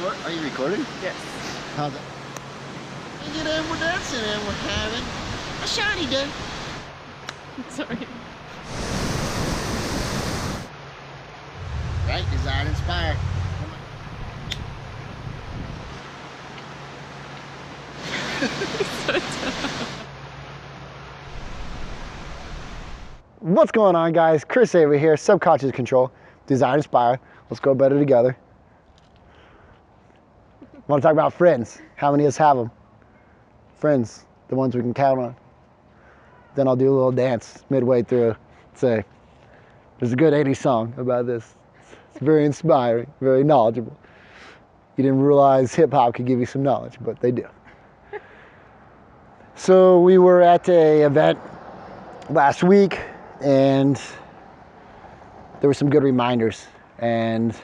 Are you recording? Yes. How's it? You know, we're dancing and we're having a shiny day. Sorry. Right? Design inspired. What's going on, guys? Chris Avery here, Subconscious Control, Design Inspire. Let's go better together. Want to talk about friends? How many of us have them? Friends, the ones we can count on. Then I'll do a little dance midway through. Say, there's a good 80s song about this. It's very inspiring, very knowledgeable. You didn't realize hip hop could give you some knowledge, but they do. So we were at an event last week, and there were some good reminders. And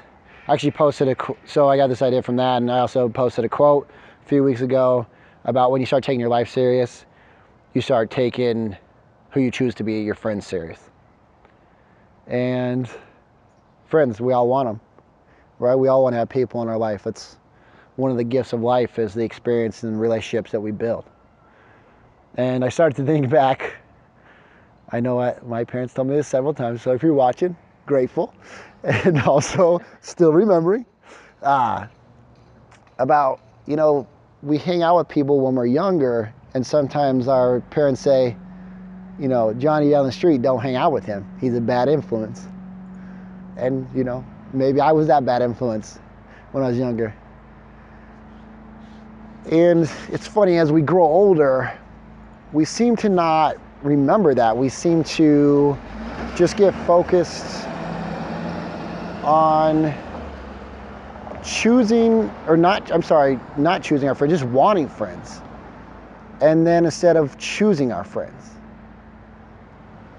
I actually posted so I got this idea from that, and I also posted a quote a few weeks ago about when you start taking your life serious, you start taking who you choose to be your friends serious. And friends, we all want them, right? We all want to have people in our life. That's one of the gifts of life, is the experience and relationships that we build. And I started to think back. I know my parents told me this several times, so if you're watching, grateful. And also still remembering about, you know, we hang out with people when we're younger, and sometimes our parents say, you know, Johnny down the street, don't hang out with him. He's a bad influence. And, you know, maybe I was that bad influence when I was younger. And it's funny, as we grow older, we seem to not remember that. We seem to just get focused on choosing, or not, I'm sorry, not choosing our friends, just wanting friends. And then instead of choosing our friends.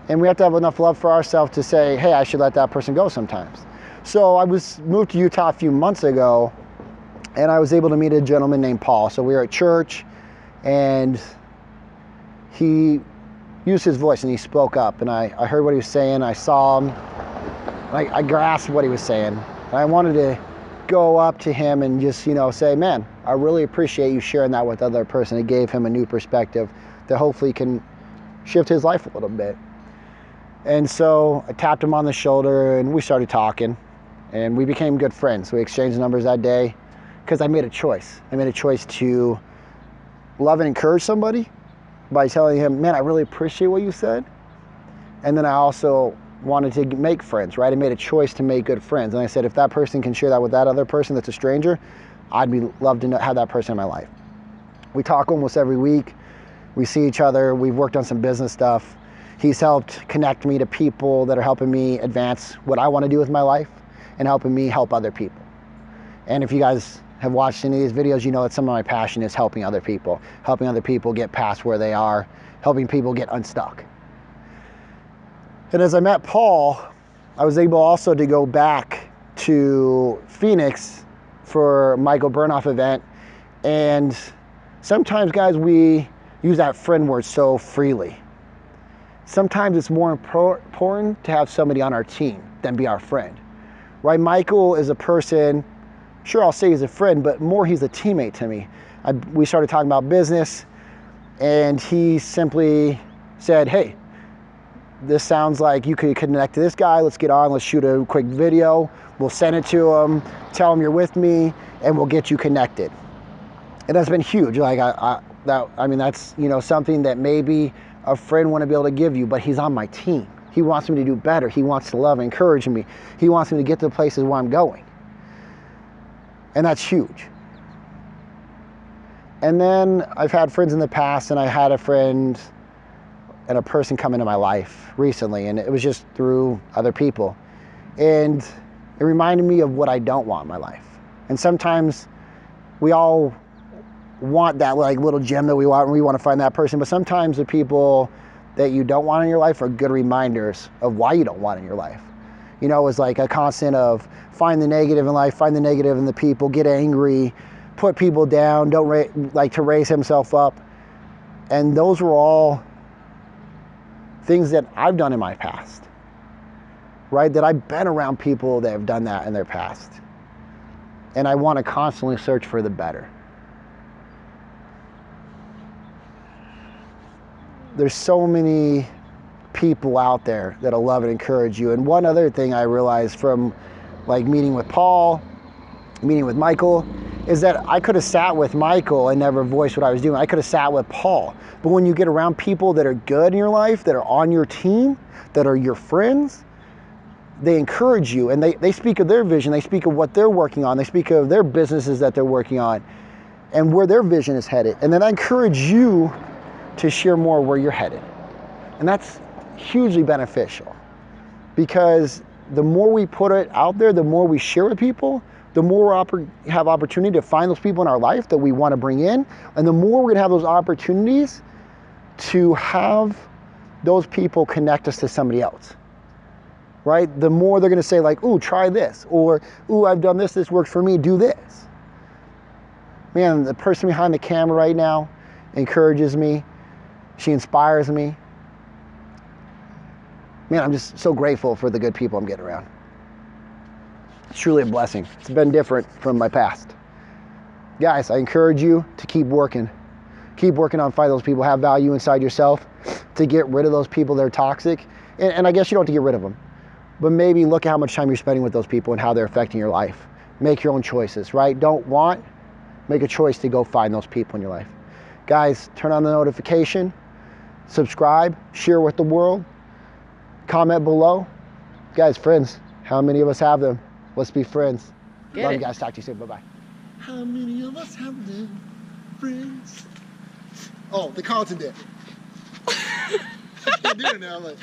And we have to have enough love for ourselves to say, hey, I should let that person go sometimes. So I moved to Utah a few months ago, and I was able to meet a gentleman named Paul. So we were at church, and he used his voice and he spoke up, and I heard what he was saying. I saw him. I grasped what he was saying. And I wanted to go up to him and just, you know, say, man, I really appreciate you sharing that with the other person. It gave him a new perspective that hopefully can shift his life a little bit. And so I tapped him on the shoulder and we started talking, and we became good friends. We exchanged numbers that day because I made a choice. I made a choice to love and encourage somebody by telling him, man, I really appreciate what you said. And then I also wanted to make friends, right? I made a choice to make good friends. And I said, if that person can share that with that other person that's a stranger, I'd love to have that person in my life. We talk almost every week. We see each other. We've worked on some business stuff. He's helped connect me to people that are helping me advance what I want to do with my life and helping me help other people. And if you guys have watched any of these videos, you know that some of my passion is helping other people get past where they are, helping people get unstuck. And as I met Paul, I was able also to go back to Phoenix for Michael Burnoff event. And sometimes, guys, we use that friend word so freely. Sometimes it's more important to have somebody on our team than be our friend, right? Michael is a person, sure, I'll say he's a friend, but more he's a teammate to me. We started talking about business, and he simply said, hey, this sounds like you could connect to this guy. Let's get on, let's shoot a quick video. We'll send it to him, tell him you're with me, and we'll get you connected. And that's been huge. Like, I mean, that's, you know, something that maybe a friend wouldn't be able to give you, but he's on my team. He wants me to do better. He wants to love and encourage me. He wants me to get to the places where I'm going. And that's huge. And then I've had friends in the past, and I had a friend and a person come into my life recently, and it was just through other people. And it reminded me of what I don't want in my life. And sometimes we all want that like little gem that we want, and we want to find that person, but sometimes the people that you don't want in your life are good reminders of why you don't want it in your life. You know, it's like a constant of find the negative in life, find the negative in the people, get angry, put people down, don't like to raise himself up. And those were all things that I've done in my past, right? That I've been around people that have done that in their past. And I want to constantly search for the better. There's so many people out there that'll love and encourage you. And one other thing I realized from like meeting with Paul, meeting with Michael, is that I could have sat with Michael and never voiced what I was doing. I could have sat with Paul. But when you get around people that are good in your life, that are on your team, that are your friends, they encourage you, and they speak of their vision, they speak of what they're working on, they speak of their businesses that they're working on and where their vision is headed. And then I encourage you to share more where you're headed. And that's hugely beneficial, because the more we put it out there, the more we share with people, the more we have opportunity to find those people in our life that we want to bring in, and the more we're going to have those opportunities to have those people connect us to somebody else. Right? The more they're going to say like, ooh, try this, or ooh, I've done this, this works for me, do this. Man, the person behind the camera right now encourages me. She inspires me. Man, I'm just so grateful for the good people I'm getting around. It's truly a blessing. It's been different from my past. Guys, I encourage you to keep working. Keep working on finding those people, have value inside yourself, to get rid of those people that are toxic. And I guess you don't have to get rid of them, but maybe look at how much time you're spending with those people and how they're affecting your life. Make your own choices, right? Make a choice to go find those people in your life. Guys, turn on the notification, subscribe, share with the world, comment below. Guys, friends, how many of us have them? Let's be friends. Love you guys. Talk to you soon. Bye-bye. How many of us have them? Friends. Oh, the Carlton did. I can't do it now. Like,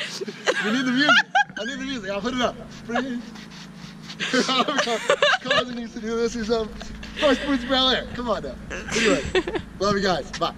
we need the music. I need the music. I'll put it up. Friends. Carlton needs to do this or something. First Boots Bel Air. Come on now. Anyway, love you guys. Bye.